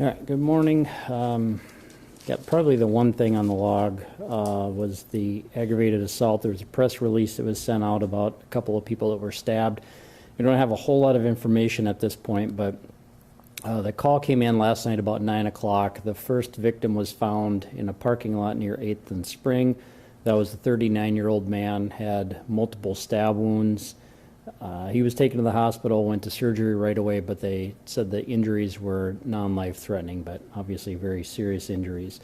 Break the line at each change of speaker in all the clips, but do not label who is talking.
All right, good morning. Got probably the one thing on the log was the aggravated assault. There was a press release that was sent out about a couple of people that were stabbed. We don't have a whole lot of information at this point, but the call came in last night about 9 o'clock. The first victim was found in a parking lot near 8th and Spring. That was a 39-year-old man, had multiple stab wounds. He was taken to the hospital, went to surgery right away, but they said the injuries were non-life threatening, but obviously very serious injuries.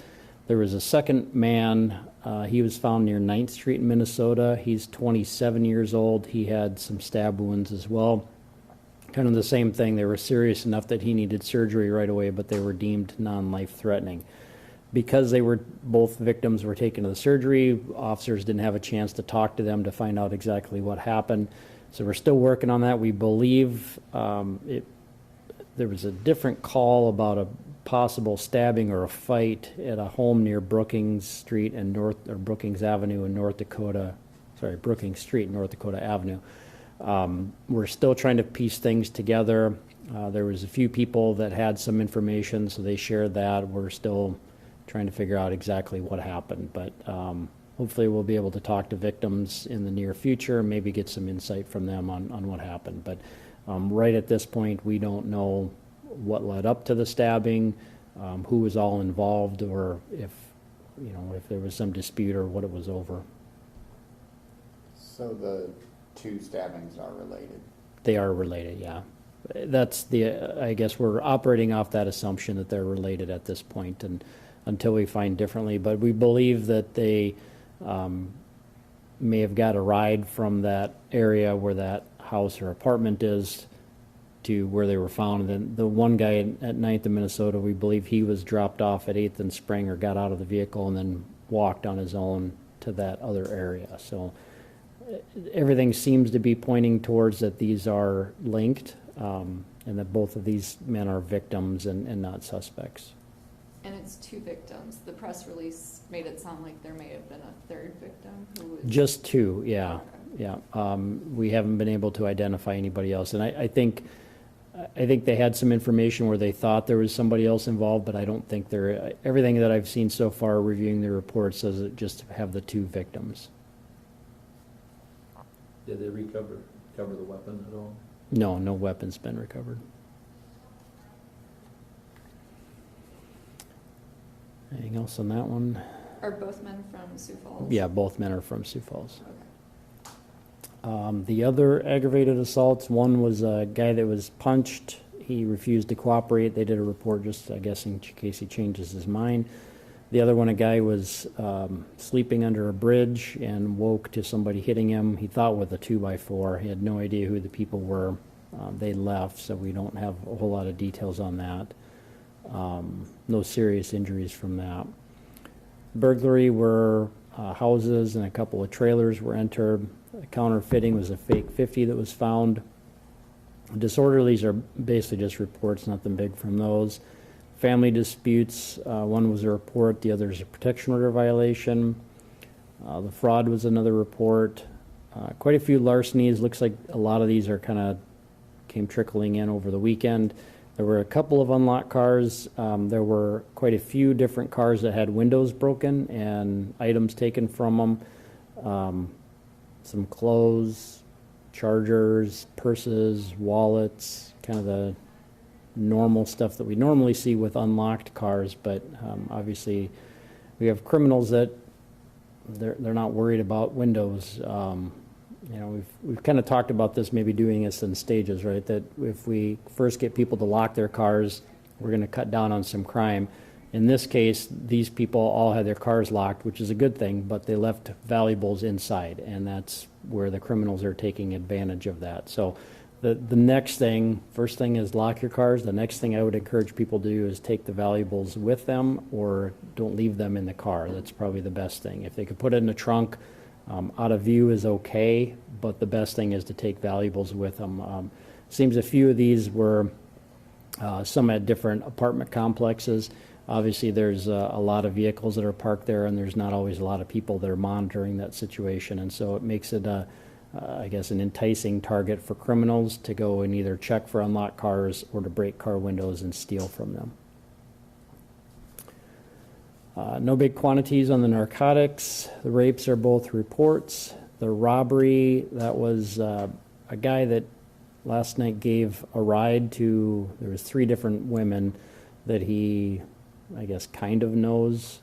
There was a second man. He was found near 9th Street in Minnesota. He's 27 years old. He had some stab wounds as well. Kind of the same thing. They were serious enough that he needed surgery right away, but they were deemed non-life threatening. Because they were both victims were taken to the surgery, officers didn't have a chance to talk to them to find out exactly what happened. So we're still working on that. We believe there was a different call about a possible stabbing or a fight at a home near Brookings Street and Brookings Avenue in North Dakota. Sorry, Brookings Street, North Dakota Avenue. We're still trying to piece things together. There was a few people that had some information, so they shared that. We're still trying to figure out exactly what happened, but hopefully we'll be able to talk to victims in the near future, maybe get some insight from them on what happened. But right at this point, we don't know what led up to the stabbing, who was all involved, or if there was some dispute or what it was over.
So the two stabbings are related?
They are related, yeah. That's I guess we're operating off that assumption that they're related at this point, and until we find differently. But we believe that they may have got a ride from that area where that house or apartment is to where they were found. And then the one guy at 9th in Minnesota, we believe he was dropped off at 8th and Spring, or got out of the vehicle and then walked on his own to that other area. So everything seems to be pointing towards that these are linked, and that both of these men are victims and not suspects.
And it's two victims. The press release made it sound like there may have been a third victim who was...
Just two, yeah.
Okay.
Yeah. We haven't been able to identify anybody else. And I think they had some information where they thought there was somebody else involved, but I don't think everything that I've seen so far reviewing the report says it just have the two victims.
Did they recover the weapon at all?
No weapons been recovered. Anything else on that one?
Are both men from Sioux Falls?
Yeah, both men are from Sioux Falls.
Okay.
The other aggravated assaults, one was a guy that was punched. He refused to cooperate. They did a report just, I guess, in case he changes his mind. The other one, a guy was sleeping under a bridge and woke to somebody hitting him. He thought with a 2x4. He had no idea who the people were. They left, so we don't have a whole lot of details on that. No serious injuries from that. Burglary were houses and a couple of trailers were entered. Counterfeiting was a fake 50 that was found. Disorderlies are basically just reports, nothing big from those. Family disputes, one was a report, the other is a protection order violation. The fraud was another report. Quite a few larcenies. Looks like a lot of these are came trickling in over the weekend. There were a couple of unlocked cars. There were quite a few different cars that had windows broken and items taken from them. Some clothes, chargers, purses, wallets, kind of the normal stuff that we normally see with unlocked cars. But obviously we have criminals that they're not worried about windows. We've kind of talked about this, maybe doing this in stages, right? That if we first get people to lock their cars, we're going to cut down on some crime. In this case, these people all had their cars locked, which is a good thing, but they left valuables inside, and that's where the criminals are taking advantage of that. So the next thing, first thing is lock your cars. The next thing I would encourage people to do is take the valuables with them, or don't leave them in the car. That's probably the best thing. If they could put it in the trunk, out of view is okay, but the best thing is to take valuables with them. Seems a few of these were some at different apartment complexes. Obviously, there's a lot of vehicles that are parked there, and there's not always a lot of people that are monitoring that situation, and so it makes it, I guess, an enticing target for criminals to go and either check for unlocked cars or to break car windows and steal from them. No big quantities on the narcotics. The rapes are both reports. The robbery, that was a guy that last night gave a ride to, there was 3 different women that he, I guess, kind of knows.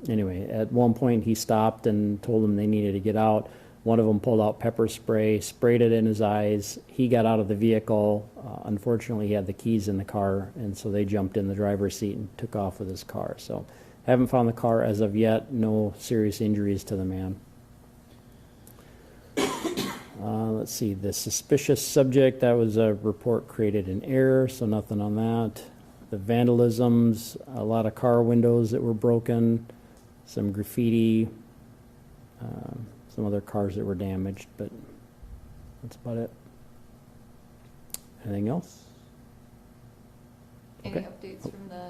Anyway, at one point he stopped and told them they needed to get out. One of them pulled out pepper spray, sprayed it in his eyes. He got out of the vehicle. Unfortunately, he had the keys in the car, and so they jumped in the driver's seat and took off with his car. So haven't found the car as of yet. No serious injuries to the man. Let's see, the suspicious subject, that was a report created in error, so nothing on that. The vandalisms, a lot of car windows that were broken, some graffiti, some other cars that were damaged, but that's about it. Anything else?
Any
Okay.
updates from the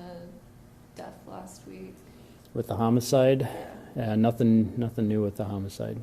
death last week?
With the homicide, nothing new with the homicide.